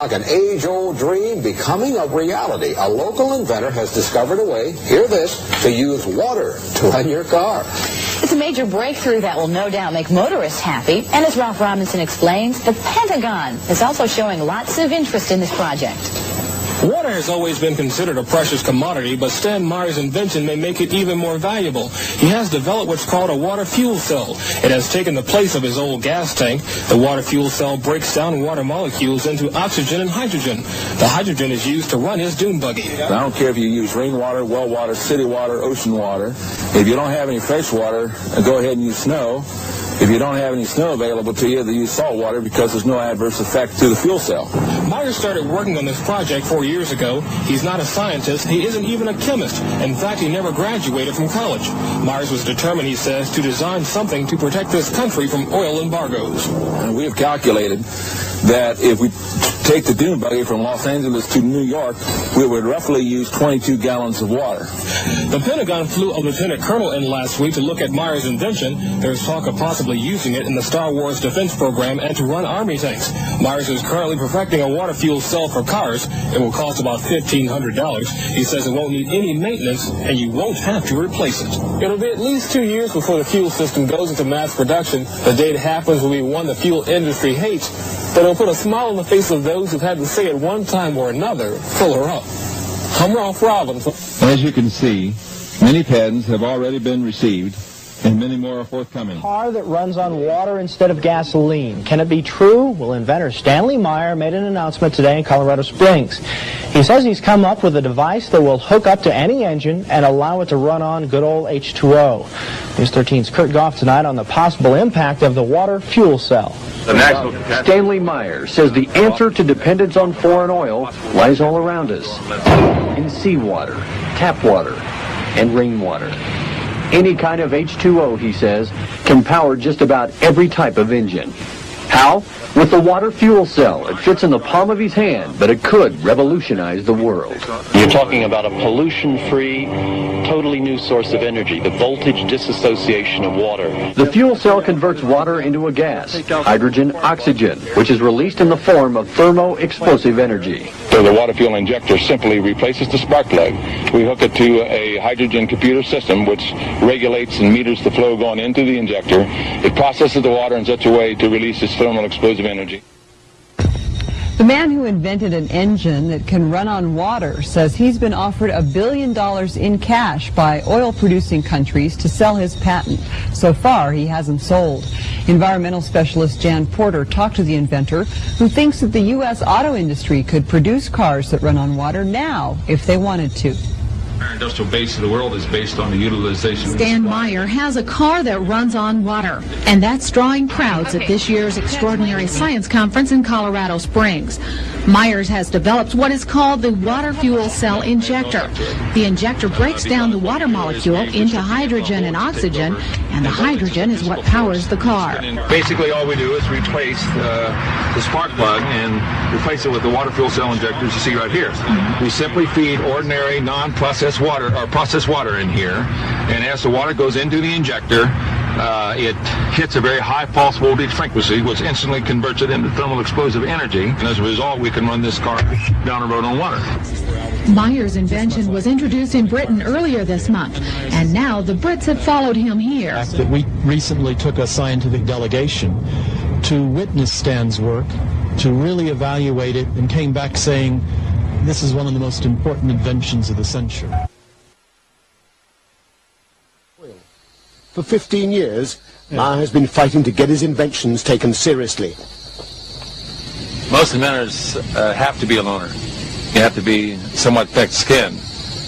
Like an age-old dream becoming a reality. A local inventor has discovered a way, hear this, to use water to run your car. It's a major breakthrough that will no doubt make motorists happy. And as Ralph Robinson explains, the Pentagon is also showing lots of interest in this project. Water has always been considered a precious commodity, but Stan Meyer's invention may make it even more valuable. He has developed what's called a water fuel cell. It has taken the place of his old gas tank. The water fuel cell breaks down water molecules into oxygen and hydrogen. The hydrogen is used to run his dune buggy. I don't care if you use rainwater, well water, city water, ocean water. If you don't have any fresh water, go ahead and use snow. If you don't have any snow available to you, then use salt water because there's no adverse effect to the fuel cell. Meyer started working on this project 4 years ago. He's not a scientist. He isn't even a chemist. In fact, he never graduated from college. Myers was determined, he says, to design something to protect this country from oil embargoes. And we have calculated that if we take the dune buggy from Los Angeles to New York, we would roughly use 22 gallons of water. The Pentagon flew a lieutenant colonel in last week to look at Meyer's invention. There's talk of possibly using it in the Star Wars defense program and to run Army tanks. Myers is currently perfecting a water fuel cell for cars. It will cost about $1,500. He says it won't need any maintenance, and you won't have to replace it. It'll be at least 2 years before the fuel system goes into mass production. The day it happens will be one the fuel industry hates, but it'll put a smile on the face of those who've had to say at one time or another, pull her up. I'm Ralph Robinson. As you can see, many patents have already been received, and many more are forthcoming. A car that runs on water instead of gasoline. Can it be true? Well, inventor Stanley Meyer made an announcement today in Colorado Springs. He says he's come up with a device that will hook up to any engine and allow it to run on good old H2O. News 13's Kurt Goff tonight on the possible impact of the water fuel cell. Stanley Meyer says the answer to dependence on foreign oil lies all around us, in seawater, tap water, and rainwater. Any kind of H2O, he says, can power just about every type of engine. How? With the water fuel cell. It fits in the palm of his hand, but it could revolutionize the world. You're talking about a pollution-free, totally new source of energy, the voltage dissociation of water. The fuel cell converts water into a gas, hydrogen oxygen, which is released in the form of thermo-explosive energy. So the water fuel injector simply replaces the spark plug. We hook it to a hydrogen computer system which regulates and meters the flow going into the injector. It processes the water in such a way to release its thermal explosive energy. The man who invented an engine that can run on water says he's been offered $1 billion in cash by oil-producing countries to sell his patent. So far, he hasn't sold. Environmental specialist Jan Porter talked to the inventor, who thinks that the U.S. auto industry could produce cars that run on water now if they wanted to. Our industrial base of the world is based on the utilization. Stan Meyer has a car that runs on water, and that's drawing crowds at this year's Extraordinary Science Conference in Colorado Springs. Myers has developed what is called the water fuel cell injector. The injector breaks down the water molecule into hydrogen and oxygen, and the hydrogen is what powers the car. Basically, all we do is replace the spark plug and replace it with the water fuel cell injectors you see right here. We simply feed ordinary non-processed water or processed water in here, and as the water goes into the injector, it hits a very high pulse voltage frequency, which instantly converts it into thermal explosive energy, and as a result we can run this car down the road on water. Meyer's invention was introduced in Britain earlier this month, and now the Brits have followed him here. We recently took a scientific delegation to witness Stan's work, to really evaluate it, and came back saying this is one of the most important inventions of the century. For 15 years, Meyer has been fighting to get his inventions taken seriously. Most inventors have to be a loner. You have to be somewhat thick-skinned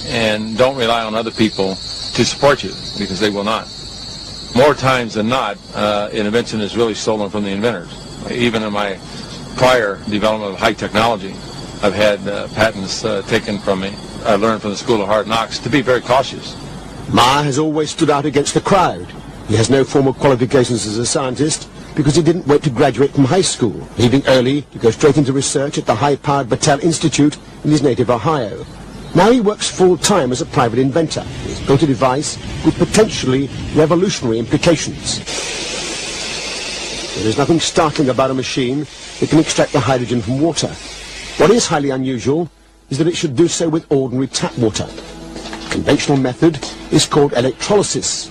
and don't rely on other people to support you, because they will not. More times than not, an invention is really stolen from the inventors. Even in my prior development of high technology, I've had patents taken from me. I learned from the School of Hard Knocks to be very cautious. Meyer has always stood out against the crowd. He has no formal qualifications as a scientist because he didn't wait to graduate from high school, leaving early to go straight into research at the high-powered Battelle Institute in his native Ohio. Now he works full-time as a private inventor. He's built a device with potentially revolutionary implications. There is nothing startling about a machine that can extract the hydrogen from water. What is highly unusual is that it should do so with ordinary tap water. The conventional method is called electrolysis.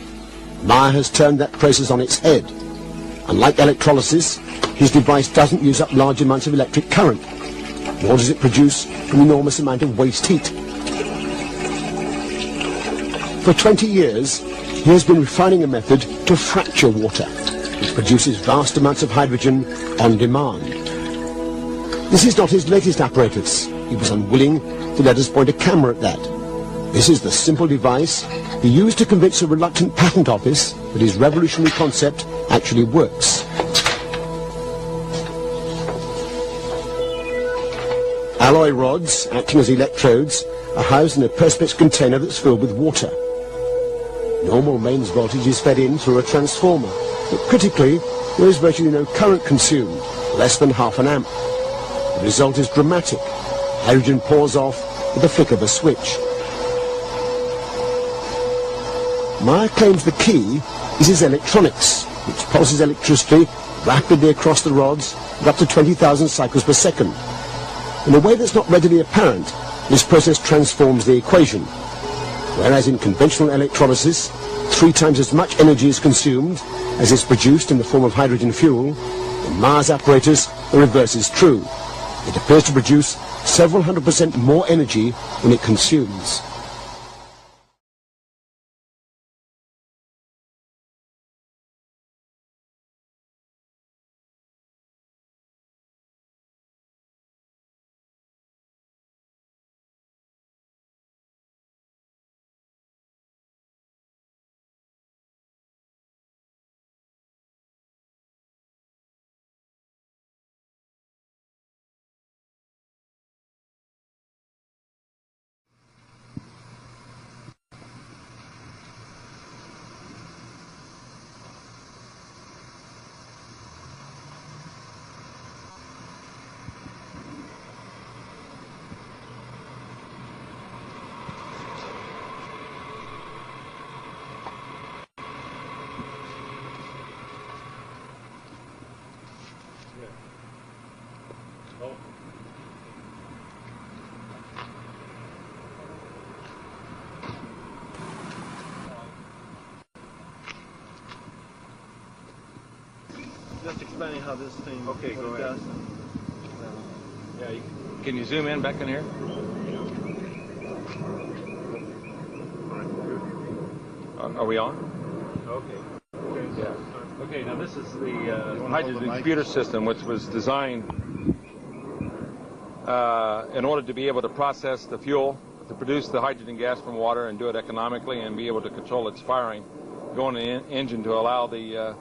Meyer has turned that process on its head. Unlike electrolysis, his device doesn't use up large amounts of electric current, nor does it produce an enormous amount of waste heat. For 20 years, he has been refining a method to fracture water, which produces vast amounts of hydrogen on demand. This is not his latest apparatus. He was unwilling to let us point a camera at that. This is the simple device he used to convince a reluctant patent office that his revolutionary concept actually works. Alloy rods, acting as electrodes, are housed in a perspex container that's filled with water. Normal mains voltage is fed in through a transformer, but critically, there is virtually no current consumed, less than half an amp. The result is dramatic. Hydrogen pours off with the flick of a switch. Meyer claims the key is his electronics, which pulses electricity rapidly across the rods at up to 20,000 cycles per second. In a way that's not readily apparent, this process transforms the equation. Whereas in conventional electrolysis, 3 times as much energy is consumed as is produced in the form of hydrogen fuel, in Meyer's apparatus, the reverse is true. It appears to produce several hundred% more energy than it consumes. Just explaining how this thing Okay, go ahead. does. Yeah, can you zoom in back in here? Are we on? Okay. Yeah. Okay, now this is the hydrogen computer system, which was designed in order to be able to process the fuel, to produce the hydrogen gas from water and do it economically and be able to control its firing, go in the engine to allow the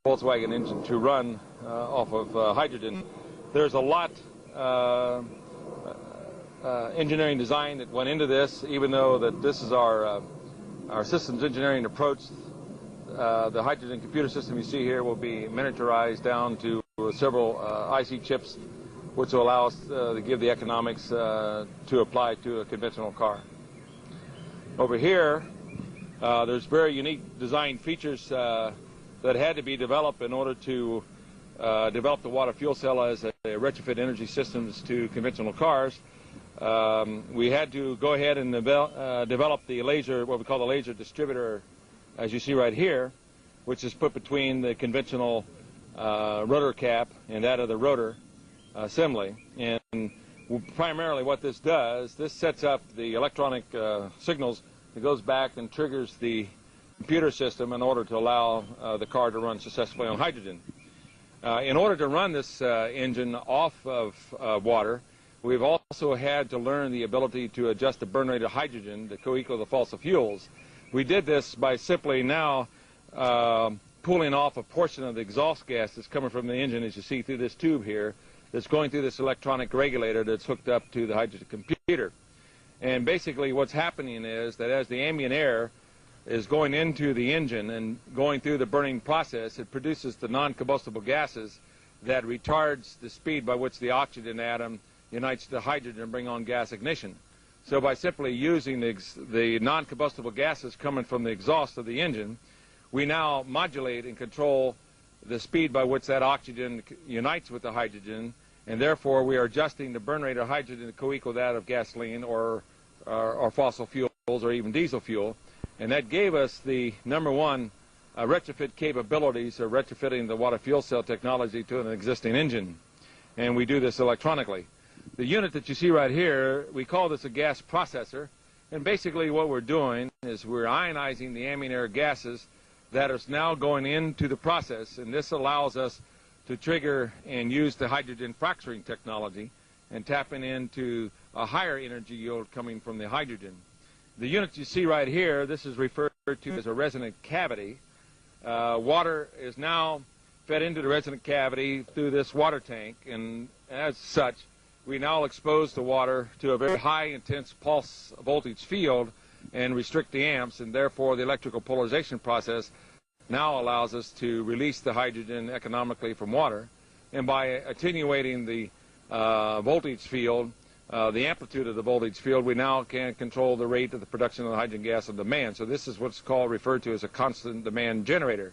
Volkswagen engine to run off of hydrogen. There's a lot engineering design that went into this, even though that this is our systems engineering approach. The hydrogen computer system you see here will be miniaturized down to several IC chips, which will allow us to give the economics to apply to a conventional car. Over here, there's very unique design features that had to be developed in order to develop the water fuel cell as a retrofit energy systems to conventional cars. We had to go ahead and develop the laser, what we call the laser distributor, as you see right here, which is put between the conventional rotor cap and that of the rotor assembly. And primarily what this does, this sets up the electronic signals that goes back and triggers the computer system in order to allow the car to run successfully on hydrogen. In order to run this engine off of water, we've also had to learn the ability to adjust the burn rate of hydrogen to co-equal the fossil fuels. We did this by simply now pulling off a portion of the exhaust gas that's coming from the engine, as you see through this tube here, that's going through this electronic regulator that's hooked up to the hydrogen computer. And basically what's happening is that as the ambient air is going into the engine and going through the burning process, it produces the non-combustible gases that retards the speed by which the oxygen atom unites to hydrogen and bring on gas ignition. So by simply using the non-combustible gases coming from the exhaust of the engine, we now modulate and control the speed by which that oxygen unites with the hydrogen and therefore we are adjusting the burn rate of hydrogen to co-equal that of gasoline or fossil fuels or even diesel fuel. And that gave us the number one retrofit capabilities of retrofitting the water fuel cell technology to an existing engine. And we do this electronically. The unit that you see right here, we call this a gas processor. And basically what we're doing is we're ionizing the ambient air gases that is now going into the process. And this allows us to trigger and use the hydrogen fracturing technology and tapping into a higher energy yield coming from the hydrogen. The unit you see right here, this is referred to as a resonant cavity. Water is now fed into the resonant cavity through this water tank, and as such, we now expose the water to a very high intense pulse voltage field and restrict the amps, and therefore the electrical polarization process now allows us to release the hydrogen economically from water. And by attenuating the voltage field, the amplitude of the voltage field, we now can control the rate of the production of the hydrogen gas on demand. So this is what's referred to as a constant demand generator.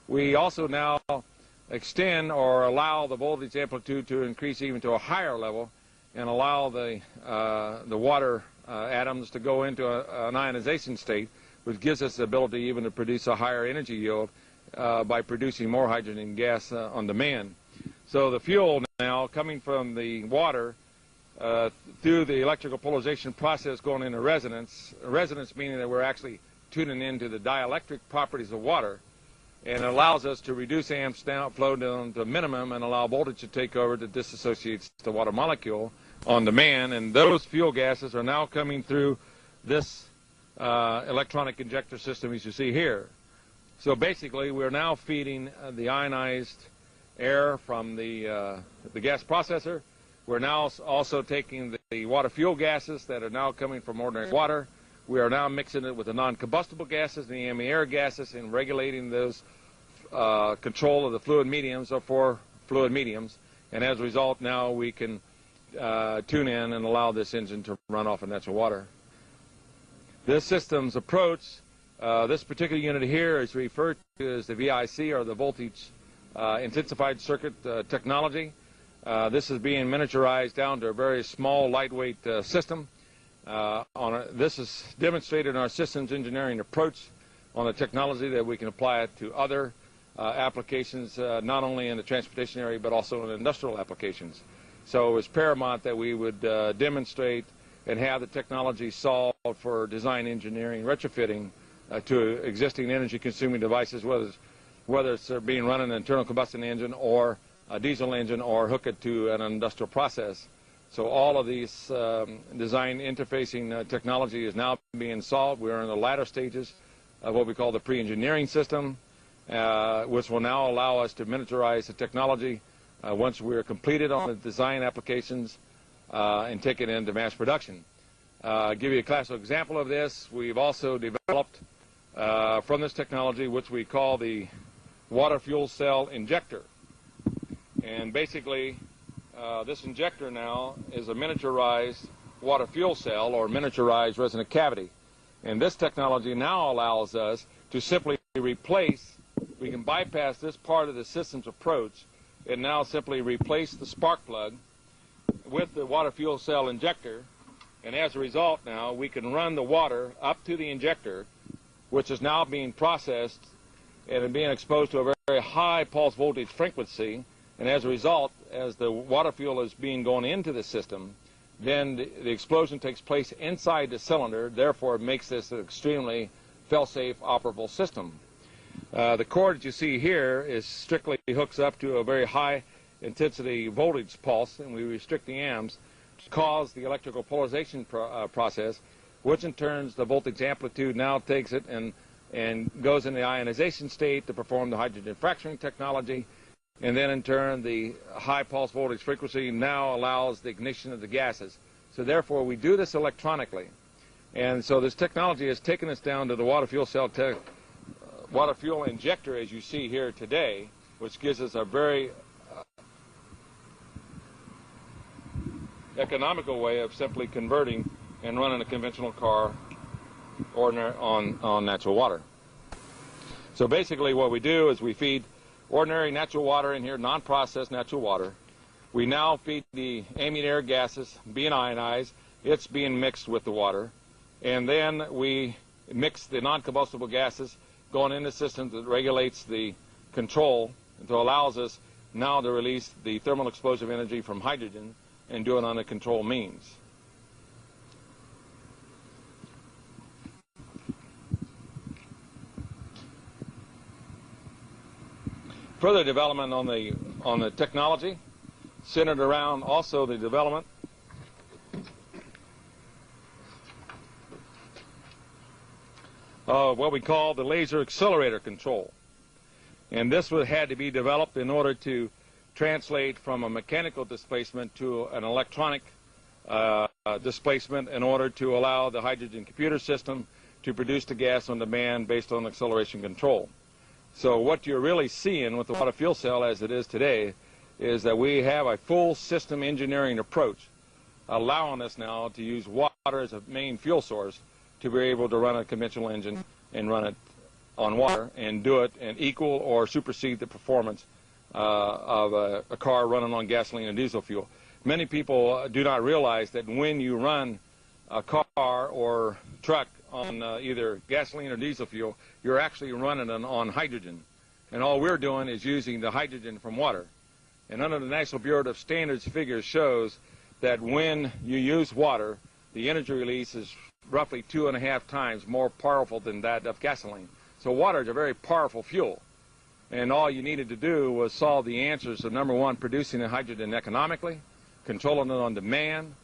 We also now extend or allow the voltage amplitude to increase even to a higher level and allow the water atoms to go into an ionization state, which gives us the ability even to produce a higher energy yield by producing more hydrogen gas on demand. So the fuel now coming from the water through the electrical polarization process going into resonance meaning that we're actually tuning into the dielectric properties of water, and it allows us to reduce amps down, flow down to minimum, and allow voltage to take over that disassociates the water molecule on demand. And those fuel gases are now coming through this electronic injector system as you see here. So basically we're now feeding the ionized air from the gas processor. We're now also taking the water fuel gases that are now coming from ordinary water. We are now mixing it with the non-combustible gases, the ambient air gases, and regulating those control of the fluid mediums or for fluid mediums. And as a result, now we can tune in and allow this engine to run off of natural water. This system's approach, this particular unit here is referred to as the VIC, or the voltage intensified circuit technology. This is being miniaturized down to a very small, lightweight system. This is demonstrated in our systems engineering approach on the technology that we can apply it to other applications, not only in the transportation area but also in industrial applications. So it's paramount that we would demonstrate and have the technology solved for design engineering, retrofitting to existing energy consuming devices, whether it's being run in an internal combustion engine or a diesel engine or hook it to an industrial process. So all of these design interfacing technology is now being solved. We're in the latter stages of what we call the pre-engineering system, which will now allow us to miniaturize the technology once we're completed on the design applications and take it into mass production. I'll give you a classical example of this. We've also developed from this technology which we call the water fuel cell injector. And basically this injector now is a miniaturized water fuel cell or miniaturized resonant cavity. And this technology now allows us to simply replace, we can bypass this part of the system's approach and now simply replace the spark plug with the water fuel cell injector. And as a result now we can run the water up to the injector, which is now being processed and being exposed to a very high pulse voltage frequency. And as a result, as the water fuel is being going into the system, then the explosion takes place inside the cylinder. Therefore, it makes this an extremely fail-safe operable system. The cord that you see here is strictly hooks up to a very high intensity voltage pulse, and we restrict the amps to cause the electrical polarization process, which in turn the voltage amplitude now takes it and goes in the ionization state to perform the hydrogen fracturing technology. And then in turn the high pulse voltage frequency now allows the ignition of the gases. So therefore we do this electronically. And so this technology has taken us down to the water fuel cell water fuel injector as you see here today, which gives us a very economical way of simply converting and running a conventional car on natural water. So basically what we do is we feed ordinary natural water in here, non-processed natural water. We now feed the ambient air gases being ionized. It's being mixed with the water. And then we mix the non-combustible gases going in the system that regulates the control and allows us now to release the thermal explosive energy from hydrogen and do it on a control means. Further development on the technology centered around also the development of what we call the laser accelerator control. And this had to be developed in order to translate from a mechanical displacement to an electronic displacement in order to allow the hydrogen computer system to produce the gas on demand based on acceleration control. So what you're really seeing with the water fuel cell as it is today is that we have a full system engineering approach allowing us now to use water as a main fuel source to be able to run a conventional engine and run it on water and do it and equal or supersede the performance of a car running on gasoline and diesel fuel. Many people do not realize that when you run a car or truck on either gasoline or diesel fuel, you're actually running it on hydrogen. And all we're doing is using the hydrogen from water. And under the National Bureau of Standards figures shows that when you use water, the energy release is roughly 2.5 times more powerful than that of gasoline. So water is a very powerful fuel. And all you needed to do was solve the answers of, number one, producing the hydrogen economically, controlling it on demand,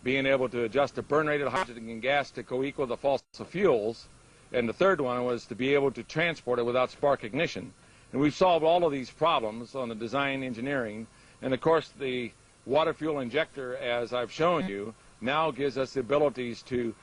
being able to adjust the burn rate of hydrogen and gas to co-equal the fossil fuels, and the third one was to be able to transport it without spark ignition. And we've solved all of these problems on the design engineering, and of course the water fuel injector, as I've shown you, now gives us the abilities to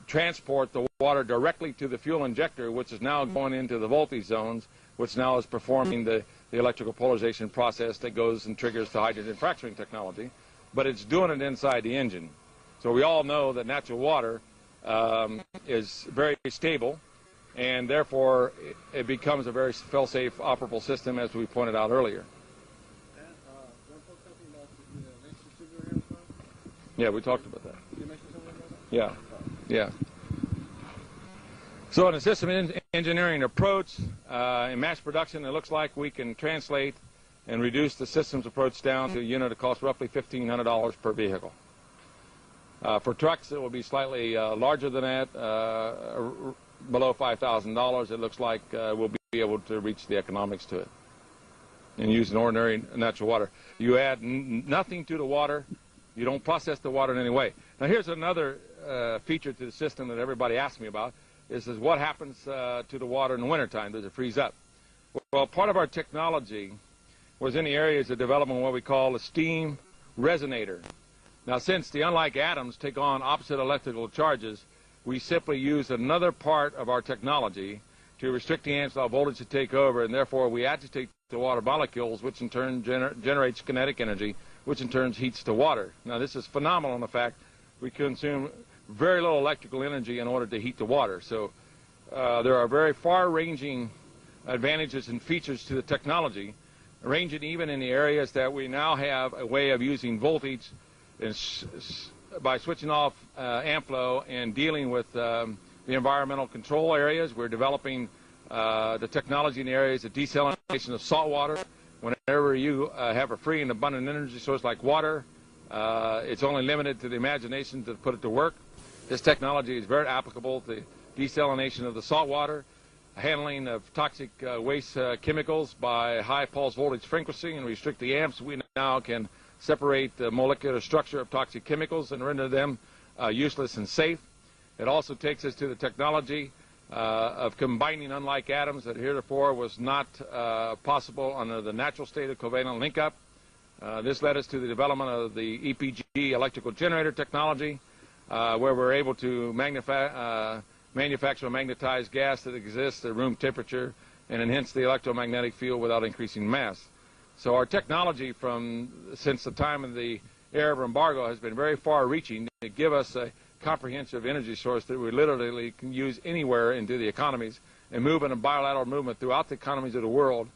transport the water directly to the fuel injector, which is now going into the voltage zones, which now is performing the electrical polarization process that goes and triggers the hydrogen fracturing technology. But it's doing it inside the engine. So we all know that natural water is very stable, and therefore it becomes a very fail-safe, operable system, as we pointed out earlier. Yeah, we talked about that. Yeah, yeah. So in a system engineering approach, in mass production, it looks like we can translate and reduce the systems approach down to a unit that costs roughly $1,500 per vehicle. For trucks, it will be slightly larger than that, below $5,000. It looks like we'll be able to reach the economics to it and use an ordinary natural water. You add nothing to the water. You don't process the water in any way. Now here's another feature to the system that everybody asks me about, is what happens to the water in the wintertime? Does it freeze up? Well, part of our technology was in the areas of development what we call a steam resonator. Now, since unlike atoms take on opposite electrical charges, we simply use another part of our technology to restrict the Amps-Law voltage to take over, and therefore we agitate the water molecules, which in turn generates kinetic energy, which in turn heats the water. Now, this is phenomenal in the fact we consume very little electrical energy in order to heat the water. So there are very far-ranging advantages and features to the technology, ranging even in the areas that we now have a way of using voltage and by switching off amp flow and dealing with the environmental control areas. We're developing the technology in the areas of desalination of salt water. Whenever you have a free and abundant energy source like water, it's only limited to the imagination to put it to work. This technology is very applicable to desalination of the salt water, handling of toxic waste chemicals by high pulse voltage frequency and restrict the amps. We now can separate the molecular structure of toxic chemicals and render them useless and safe. It also takes us to the technology of combining unlike atoms that heretofore was not possible under the natural state of covalent link-up. This led us to the development of the EPG electrical generator technology, where we're able to manufacture a magnetized gas that exists at room temperature and enhance the electromagnetic field without increasing mass. So our technology since the time of the era of embargo has been very far-reaching to give us a comprehensive energy source that we literally can use anywhere into the economies and move in a bilateral movement throughout the economies of the world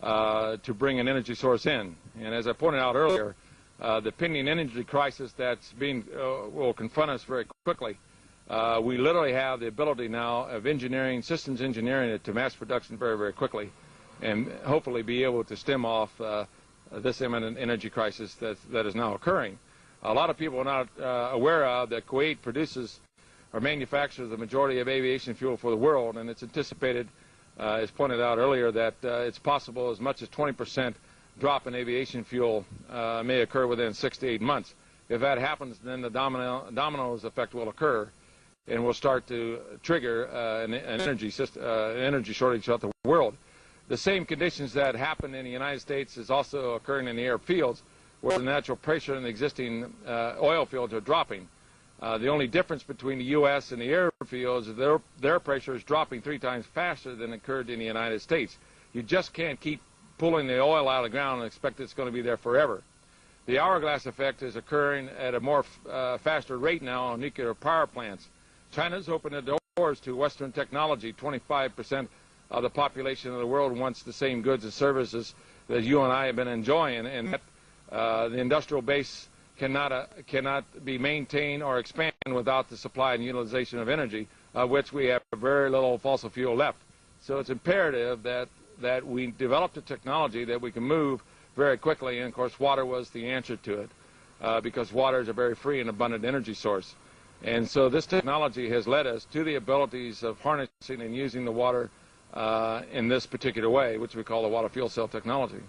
to bring an energy source in. And as I pointed out earlier, the pending energy crisis that's will confront us very quickly. We literally have the ability now of engineering, systems engineering it to mass production very, very quickly, and hopefully be able to stem off this imminent energy crisis that is now occurring. A lot of people are not aware of that Kuwait produces or manufactures the majority of aviation fuel for the world, and it's anticipated, as pointed out earlier, that it's possible as much as 20% drop in aviation fuel may occur within 6 to 8 months. If that happens, then the dominoes effect will occur, and will start to trigger an energy shortage throughout the world. The same conditions that happen in the United States is also occurring in the Arab fields, where the natural pressure in the existing oil fields are dropping. The only difference between the U.S. and the Arab fields is their pressure is dropping 3 times faster than occurred in the United States. You just can't keep pulling the oil out of the ground and expect it's going to be there forever. The hourglass effect is occurring at a more faster rate now on nuclear power plants. China's opened the doors to Western technology. 25% of the population of the world wants the same goods and services that you and I have been enjoying, and that, the industrial base cannot be maintained or expanded without the supply and utilization of energy, of which we have very little fossil fuel left. So it's imperative that we develop a technology that we can move very quickly, and of course water was the answer to it, because water is a very free and abundant energy source. And so this technology has led us to the abilities of harnessing and using the water in this particular way, which we call the water fuel cell technology.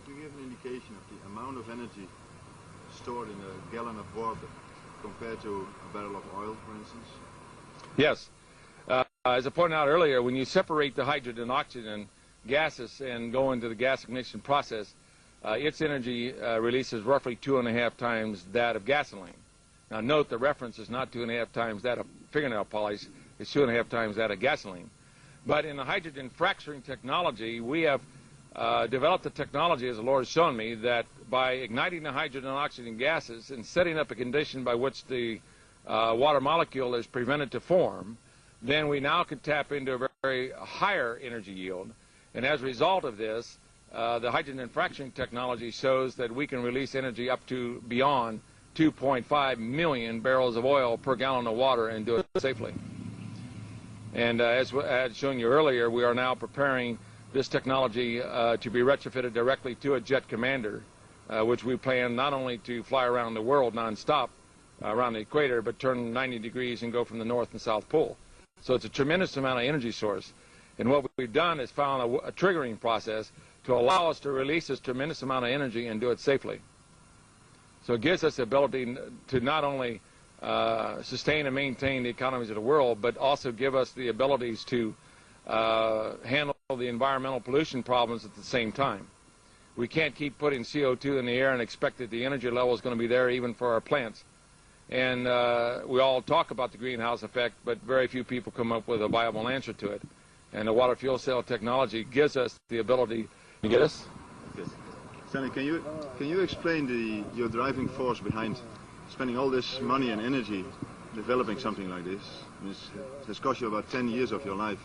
Could you give an indication of the amount of energy stored in a gallon of water compared to a barrel of oil, for instance? Yes. As I pointed out earlier, when you separate the hydrogen and oxygen gases and go into the gas ignition process, its energy release is roughly 2.5 times that of gasoline. Now note the reference is not 2.5 times that of fingernail polish, it's 2.5 times that of gasoline. But in the hydrogen fracturing technology, we have developed a technology, as the Lord has shown me, that by igniting the hydrogen and oxygen gases and setting up a condition by which the water molecule is prevented to form, then we now can tap into a very higher energy yield. And as a result of this, the hydrogen fracturing technology shows that we can release energy up to beyond 2.5 million barrels of oil per gallon of water and do it safely. And as I had shown you earlier, we are now preparing this technology to be retrofitted directly to a jet commander, which we plan not only to fly around the world nonstop around the equator, but turn 90 degrees and go from the North and South Pole. So it's a tremendous amount of energy source. And what we've done is found a triggering process to allow us to release this tremendous amount of energy and do it safely. So it gives us the ability to not only sustain and maintain the economies of the world, but also give us the abilities to handle the environmental pollution problems at the same time. We can't keep putting CO2 in the air and expect that the energy level is going to be there even for our plants. And we all talk about the greenhouse effect, but very few people come up with a viable answer to it. And the water fuel cell technology gives us the ability to get us. Okay. Stanley, can you explain your driving force behind spending all this money and energy developing something like this? It has cost you about 10 years of your life.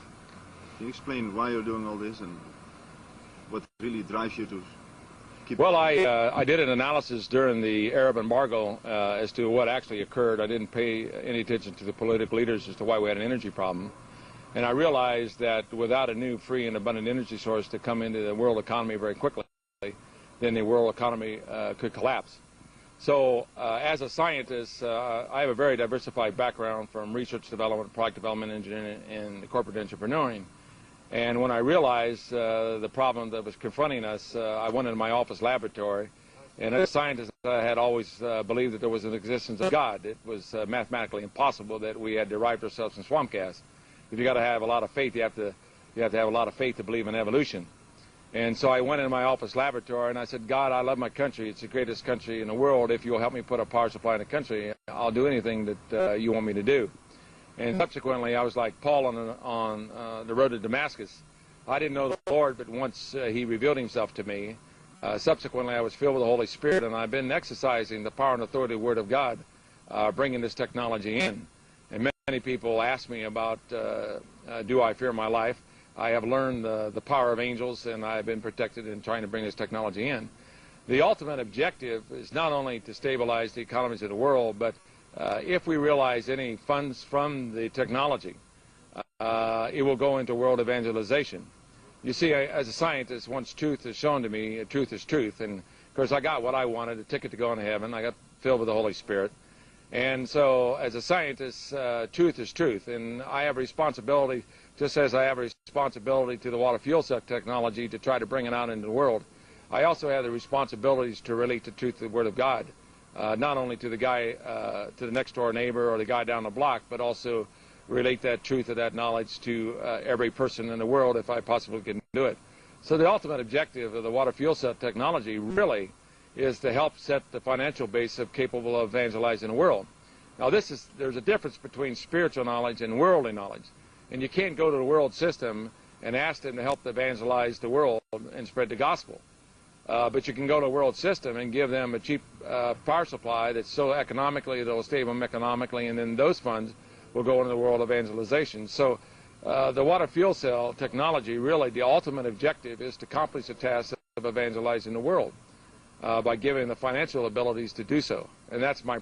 Can you explain why you're doing all this and what really drives you to keep... Well, I did an analysis during the Arab embargo as to what actually occurred. I didn't pay any attention to the political leaders as to why we had an energy problem. And I realized that without a new free and abundant energy source to come into the world economy very quickly, then the world economy could collapse. So as a scientist, I have a very diversified background from research development, product development, engineering, and corporate entrepreneuring. And when I realized the problem that was confronting us, I went into my office laboratory. And as a scientist, I had always believed that there was an existence of God. It was mathematically impossible that we had derived ourselves from swamp gas. If you got to have a lot of faith, you have to have a lot of faith to believe in evolution. And so I went into my office laboratory and I said, God, I love my country. It's the greatest country in the world. If you'll help me put a power supply in the country, I'll do anything that you want me to do. And subsequently, I was like Paul on the road to Damascus. I didn't know the Lord, but once he revealed himself to me, subsequently I was filled with the Holy Spirit, and I've been exercising the power and authority of the Word of God, bringing this technology in. And many people ask me about, do I fear my life? I have learned the power of angels, and I have been protected in trying to bring this technology in. The ultimate objective is not only to stabilize the economies of the world, but if we realize any funds from the technology, it will go into world evangelization. You see, as a scientist, once truth is shown to me, truth is truth. And, of course, I got what I wanted, a ticket to go into heaven. I got filled with the Holy Spirit. And so, as a scientist, truth is truth. And I have a responsibility, just as I have a responsibility to the water fuel cell technology to try to bring it out into the world. I also have the responsibilities to relate the truth of the Word of God, not only to the guy, to the next door neighbor or the guy down the block, but also relate that truth of that knowledge to every person in the world if I possibly can do it. So the ultimate objective of the water fuel cell technology really is to help set the financial base of capable of evangelizing the world. Now there's a difference between spiritual knowledge and worldly knowledge. And you can't go to the world system and ask them to help evangelize the world and spread the gospel. But you can go to a world system and give them a cheap power supply that's so economically, that'll save them economically, and then those funds will go into the world evangelization. So the water fuel cell technology, really, the ultimate objective is to accomplish the task of evangelizing the world by giving the financial abilities to do so. And that's my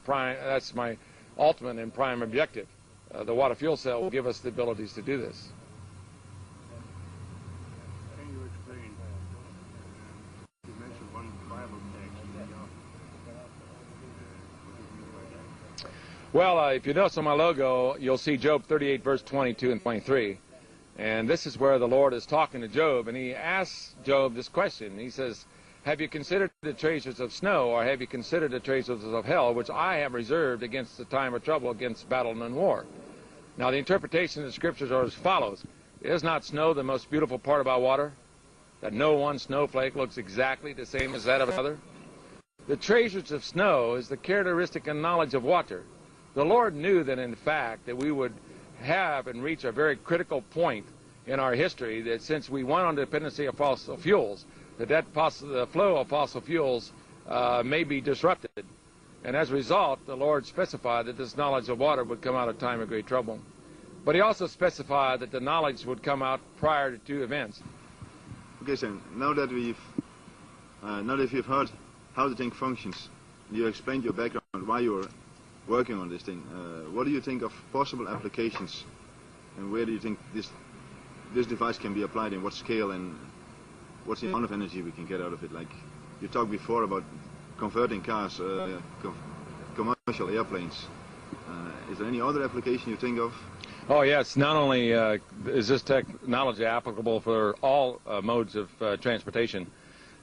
ultimate and prime objective. The water fuel cell will give us the abilities to do this. Can you explain, you mentioned one Bible text. Well, if you notice on my logo, you'll see Job 38, verse 22 and 23. And this is where the Lord is talking to Job, and he asks Job this question. He says, have you considered the treasures of snow, or have you considered the treasures of hell, which I have reserved against the time of trouble, against battle and war? Now, the interpretation of the scriptures are as follows. Is not snow the most beautiful part about water? That no one snowflake looks exactly the same as that of another? The treasures of snow is the characteristic and knowledge of water. The Lord knew that, in fact, that we would have and reach a very critical point in our history, that since we went on dependency of fossil fuels, the flow of fossil fuels may be disrupted. And as a result, the Lord specified that this knowledge of water would come out of time of great trouble. But he also specified that the knowledge would come out prior to two events. Okay, so now that you've heard how the thing functions, you explained your background, why you're working on this thing. What do you think of possible applications, and where do you think this device can be applied, in what scale, and what's the amount of energy we can get out of it? Like you talked before about converting cars, commercial airplanes. Is there any other application you think of? Oh yes, not only is this technology applicable for all modes of transportation,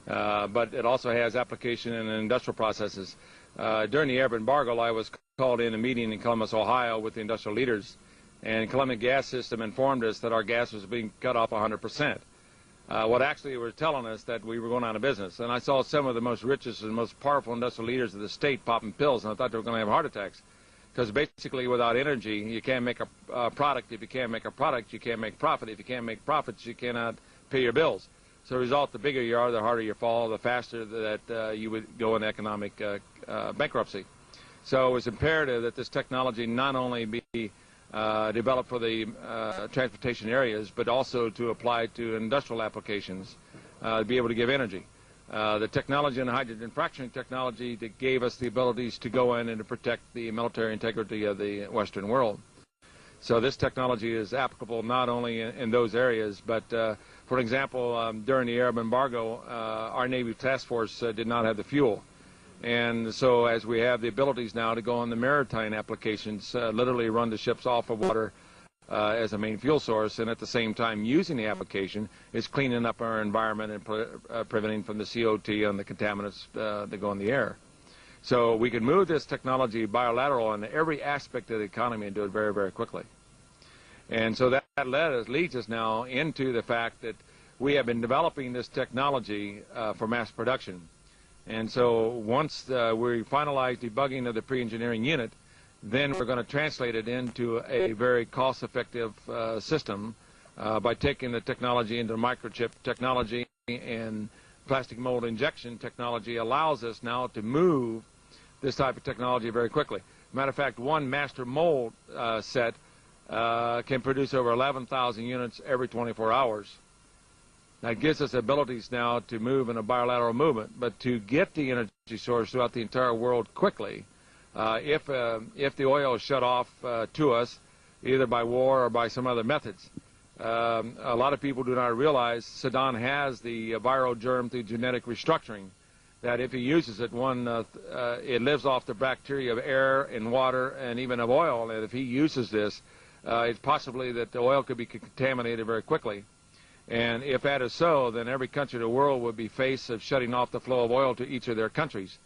but it also has application in industrial processes. During the Arab embargo, I was called in a meeting in Columbus, Ohio with the industrial leaders, and Columbia Gas System informed us that our gas was being cut off 100%. What actually they were telling us that we were going out of business. And I saw some of the most richest and most powerful industrial leaders of the state popping pills, and I thought they were going to have heart attacks. Because basically without energy, you can't make a product. If you can't make a product, you can't make profit. If you can't make profits, you cannot pay your bills. So the result, the bigger you are, the harder you fall, the faster that you would go into economic bankruptcy. So it was imperative that this technology not only be developed for the transportation areas, but also to apply to industrial applications, to be able to give energy. The technology and hydrogen fracturing technology that gave us the abilities to go in and to protect the military integrity of the Western world. So this technology is applicable not only in those areas, but for example, during the Arab embargo, our Navy task force did not have the fuel. And so as we have the abilities now to go on the maritime applications, literally run the ships off of water as a main fuel source, and at the same time using the application is cleaning up our environment and preventing from the CO2 and the contaminants that go in the air. So we can move this technology bilateral in every aspect of the economy and do it very, very quickly. And so that leads us now into the fact that we have been developing this technology for mass production. And so once we finalize debugging of the pre-engineering unit, then we're going to translate it into a very cost-effective system by taking the technology into microchip technology, and plastic mold injection technology allows us now to move this type of technology very quickly. Matter of fact, one master mold set can produce over 11,000 units every 24 hours. That gives us abilities now to move in a bilateral movement, but to get the energy source throughout the entire world quickly, if the oil is shut off to us, either by war or by some other methods. A lot of people do not realize Saddam has the viral germ through genetic restructuring, that if he uses it, it lives off the bacteria of air and water and even of oil, and if he uses this, it's possibly that the oil could be contaminated very quickly. And if that is so, then every country in the world would be faced of shutting off the flow of oil to each of their countries.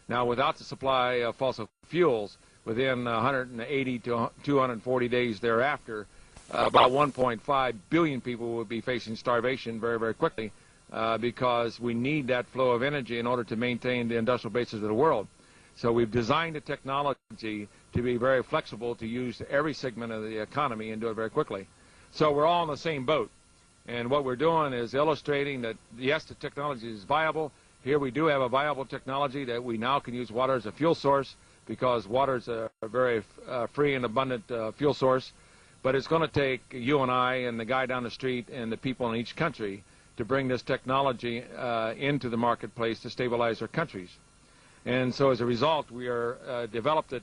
Now, without the supply of fossil fuels, within 180 to 240 days thereafter, about 1.5 billion people would be facing starvation very, very quickly because we need that flow of energy in order to maintain the industrial bases of the world. So we've designed the technology to be very flexible to use every segment of the economy and do it very quickly. So we're all in the same boat. And what we're doing is illustrating that, yes, the technology is viable. Here we do have a viable technology that we now can use water as a fuel source because water is a very free and abundant fuel source. But it's going to take you and I and the guy down the street and the people in each country to bring this technology into the marketplace to stabilize their countries. And so as a result, we are developed it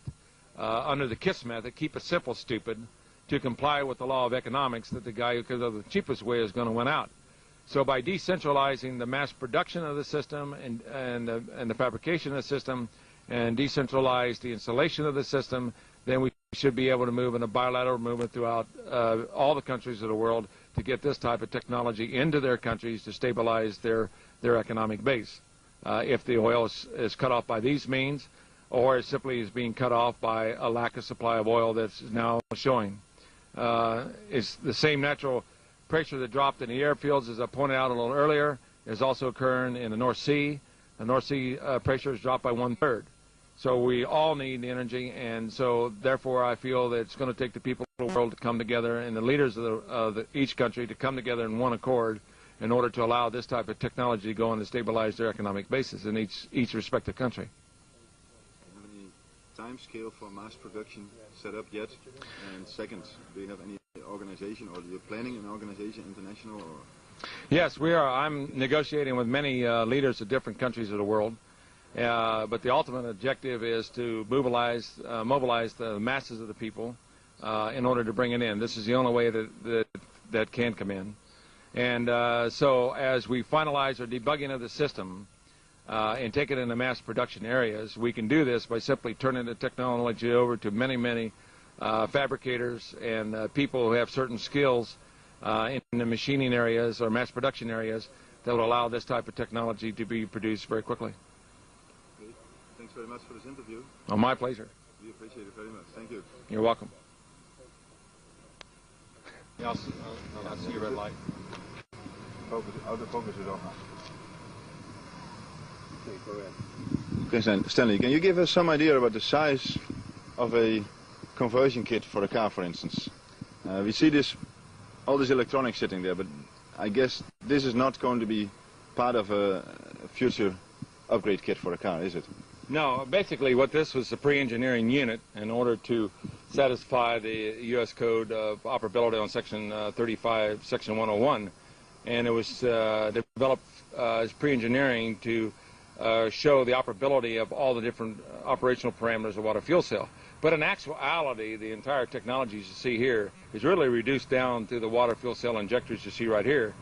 under the KISS method, keep it simple, stupid, to comply with the law of economics that the guy who comes up with the cheapest way is going to win out. So by decentralizing the mass production of the system and the fabrication of the system and decentralize the installation of the system, then we should be able to move in a bilateral movement throughout all the countries of the world to get this type of technology into their countries to stabilize their economic base. If the oil is cut off by these means, or it simply is being cut off by a lack of supply of oil that's now showing. It's the same natural pressure that dropped in the airfields, as I pointed out a little earlier, is also occurring in the North Sea. The North Sea pressure has dropped by 1/3. So we all need the energy, and so therefore I feel that it's going to take the people of the world to come together and the leaders of each country to come together in one accord in order to allow this type of technology to go on to stabilize their economic basis in each respective country. Do you have any time scale for mass production set up yet? And second, do you have any organization, or are you planning an organization, international? Or? Yes, we are. I'm negotiating with many leaders of different countries of the world. But the ultimate objective is to mobilize the masses of the people in order to bring it in. This is the only way that can come in. And so as we finalize our debugging of the system and take it into mass production areas, we can do this by simply turning the technology over to many fabricators and people who have certain skills in the machining areas or mass production areas that will allow this type of technology to be produced very quickly. Thanks very much for this interview. Oh, my pleasure. We appreciate it very much. Thank you. You're welcome. Yeah, I'll see your red light. Autofocus is off now. Okay, go ahead. Okay, Stanley, can you give us some idea about the size of a conversion kit for a car, for instance? We see all this electronics sitting there, but I guess this is not going to be part of a future upgrade kit for a car, is it? No, basically what this was a pre-engineering unit in order to satisfy the U.S. Code of Operability on Section 35, Section 101. And it was developed as pre-engineering to show the operability of all the different operational parameters of water fuel cell. But in actuality, the entire technology you see here is really reduced down to the water fuel cell injectors you see right here.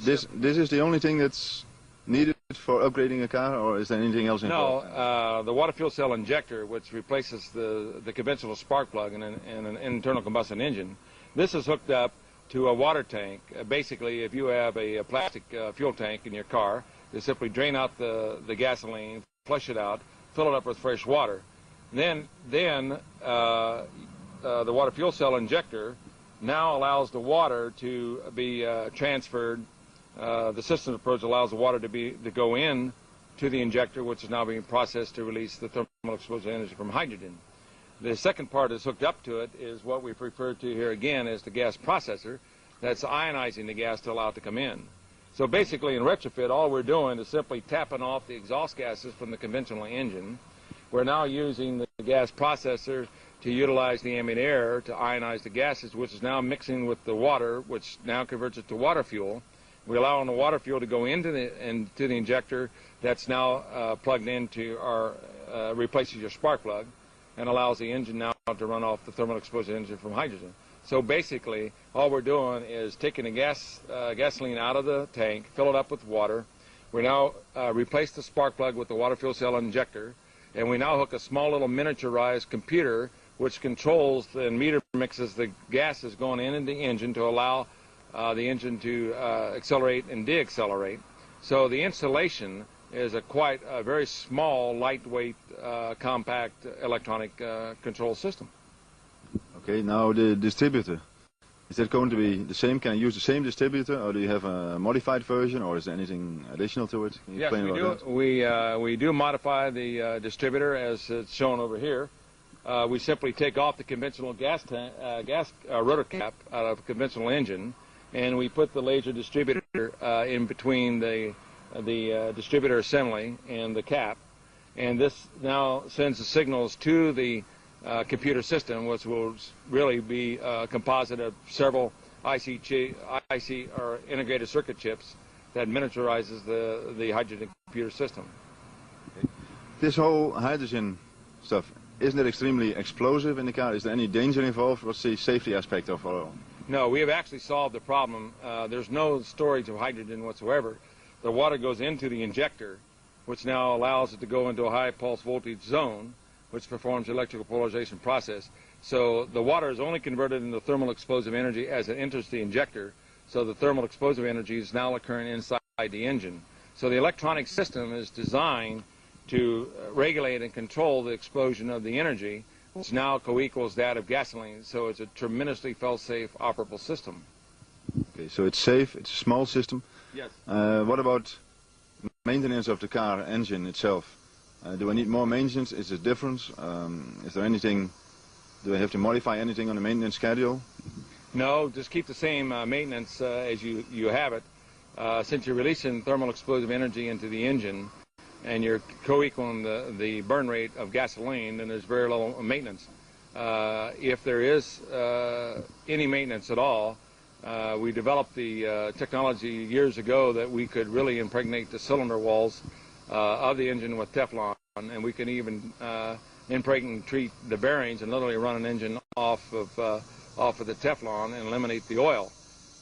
This is the only thing that's needed for upgrading a car, or is there anything else involved? No, the water fuel cell injector, which replaces the conventional spark plug in an internal combustion engine, this is hooked up to a water tank. Basically, if you have a plastic fuel tank in your car, you simply drain out the gasoline, flush it out, fill it up with fresh water. Then the water fuel cell injector now allows the water to be transferred. The system approach allows the water to go in to the injector, which is now being processed to release the thermal exposure energy from hydrogen. The second part that's hooked up to it is what we've referred to here again as the gas processor. That's ionizing the gas to allow it to come in. So basically in retrofit, all we're doing is simply tapping off the exhaust gases from the conventional engine. We're now using the gas processor to utilize the ambient air to ionize the gases, which is now mixing with the water, which now converts it to water fuel. We allow the water fuel to go into the injector that's now plugged into our replaces your spark plug, and allows the engine now to run off the thermal explosive engine from hydrogen. So basically, all we're doing is taking the gasoline out of the tank, fill it up with water. We now replace the spark plug with the water fuel cell injector, and we now hook a small little miniaturized computer which controls and meter mixes the gases going into the engine to allow the engine to accelerate and deaccelerate. So the installation is quite a very small, lightweight, compact electronic control system. Okay, now the distributor. Is that going to be the same? Can I use the same distributor, or do you have a modified version, or is there anything additional to it? Can you explain about that? We do modify the distributor as it's shown over here. We simply take off the conventional gas rotor cap out of a conventional engine, and we put the laser distributor in between the distributor assembly and the cap, and this now sends the signals to the computer system, which will really be a composite of several IC or integrated circuit chips that miniaturizes the hydrogen computer system. Okay. This whole hydrogen stuff, isn't it extremely explosive in the car? Is there any danger involved? What's the safety aspect of oil? No, we have actually solved the problem. There's no storage of hydrogen whatsoever. The water goes into the injector, which now allows it to go into a high pulse voltage zone, which performs the electrical polarization process. So the water is only converted into thermal explosive energy as it enters the injector. So the thermal explosive energy is now occurring inside the engine. So the electronic system is designed to regulate and control the explosion of the energy, which now co-equals that of gasoline. So it's a tremendously fail-safe, operable system. Okay, so it's safe, it's a small system. Yes. What about maintenance of the car engine itself? Do I need more maintenance? Is there a difference? Is there anything, do I have to modify anything on the maintenance schedule? No, just keep the same maintenance as you have it. Since you're releasing thermal explosive energy into the engine and you're co-equaling the burn rate of gasoline, then there's very little maintenance. If there is any maintenance at all, we developed the technology years ago that we could really impregnate the cylinder walls of the engine with Teflon, and we can even impregnate treat the bearings and literally run an engine off of the Teflon and eliminate the oil.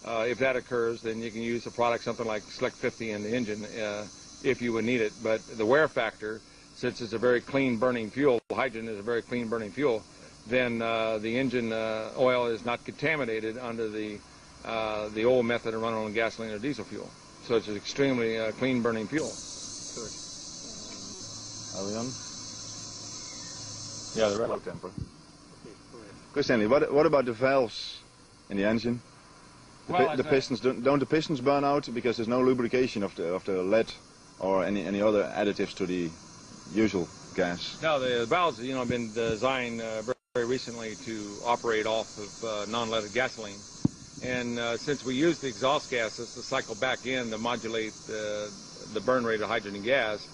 If that occurs, then you can use a product something like Slick 50 in the engine if you would need it. But the wear factor, since it's a very clean burning fuel, hydrogen is a very clean burning fuel, then the engine oil is not contaminated under the old method of running on gasoline or diesel fuel. So it's an extremely clean burning fuel. Are we on? Yeah, the low temper. Okay, Stanley, what about the valves in the engine? The pistons, don't the pistons burn out because there's no lubrication of the lead or any other additives to the usual gas? No, the valves, have been designed very recently to operate off of non-leaded gasoline. And since we use the exhaust gases to cycle back in to modulate the burn rate of hydrogen gas,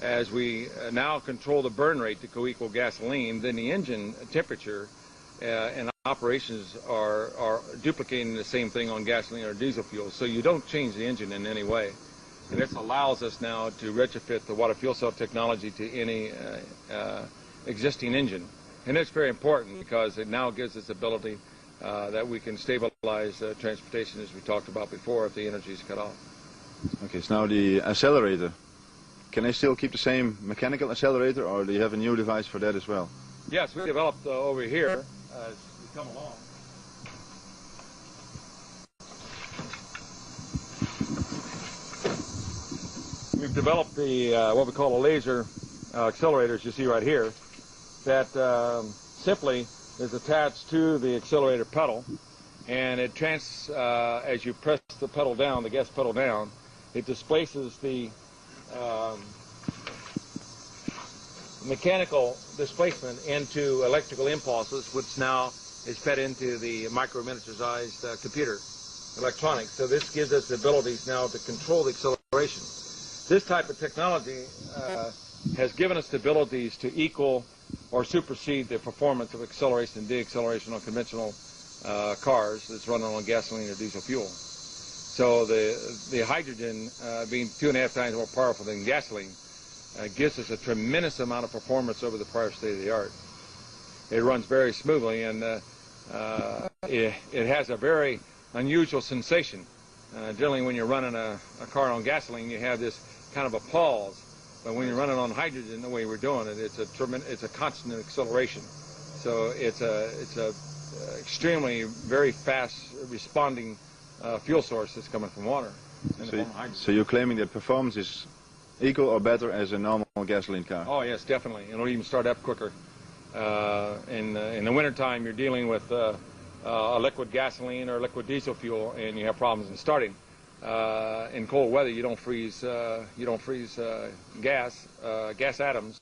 as we now control the burn rate to co-equal gasoline, then the engine temperature and operations are duplicating the same thing on gasoline or diesel fuel. So you don't change the engine in any way. And this allows us now to retrofit the water fuel cell technology to any existing engine. And it's very important because it now gives us the ability that we can stabilize transportation, as we talked about before, if the energy is cut off. Okay, so now the accelerator. Can I still keep the same mechanical accelerator, or do you have a new device for that as well? Yes, we developed over here as we come along. We've developed the what we call a laser accelerator, as you see right here, that simply is attached to the accelerator pedal, and it as you press the pedal down, the gas pedal down, it displaces the mechanical displacement into electrical impulses, which now is fed into the micro-miniaturized computer electronics. So this gives us the abilities now to control the acceleration. This type of technology has given us the abilities to equal or supersede the performance of acceleration and deacceleration on conventional cars that's running on gasoline or diesel fuel. So the hydrogen, being 2.5 times more powerful than gasoline, gives us a tremendous amount of performance over the prior state of the art. It runs very smoothly, and it has a very unusual sensation. Generally, when you're running a car on gasoline, you have this kind of a pause. But when you're running on hydrogen, the way we're doing it, it's a constant acceleration. So it's a extremely very fast responding fuel source that's coming from water. So you're claiming that performance is equal or better as a normal gasoline car? Oh yes, definitely. It'll even start up quicker. In the wintertime, you're dealing with a liquid gasoline or liquid diesel fuel, and you have problems in starting. In cold weather, you don't freeze gas atoms,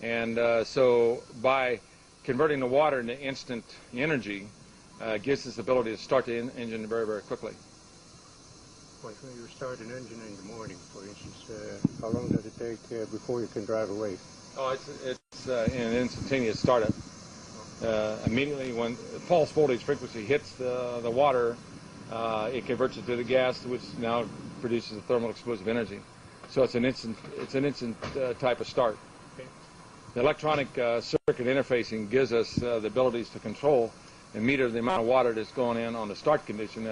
and so by converting the water into instant energy, gives us the ability to start the engine very, very quickly. When you start an engine in the morning, for instance, how long does it take before you can drive away? Oh, it's an instantaneous startup. Immediately when pulse voltage frequency hits the water, it converts it to the gas, which now produces a thermal explosive energy. So it's an instant type of start. Okay. The electronic circuit interfacing gives us the abilities to control and meter the amount of water that's going in on the start condition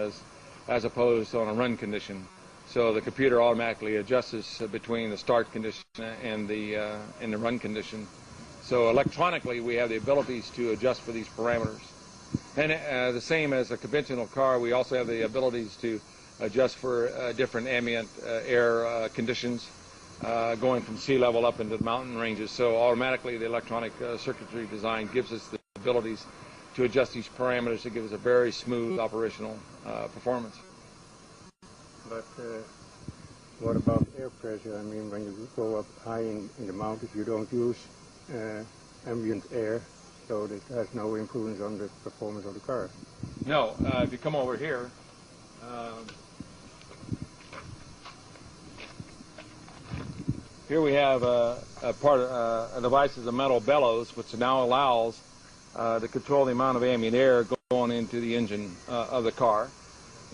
as opposed to on a run condition. So the computer automatically adjusts between the start condition and the run condition. So electronically, we have the abilities to adjust for these parameters. And the same as a conventional car, we also have the abilities to adjust for different ambient air conditions going from sea level up into the mountain ranges. So automatically, the electronic circuitry design gives us the abilities to adjust these parameters to give us a very smooth operational performance. But what about air pressure? I mean, when you go up high in the mountains, you don't use ambient air, so it has no influence on the performance of the car. No, if you come over here, here we have a device is a metal bellows, which now allows to control the amount of ambient air going into the engine of the car.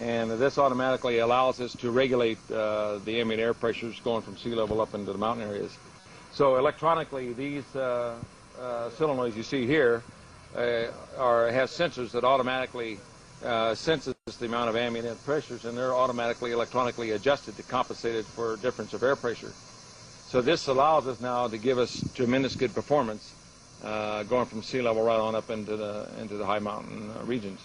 And this automatically allows us to regulate the ambient air pressures going from sea level up into the mountain areas. So electronically, these solenoids you see here has sensors that automatically senses the amount of ambient air pressures, and they're automatically electronically adjusted to compensate it for difference of air pressure. So this allows us now to give us tremendous good performance going from sea level right on up into the high mountain regions.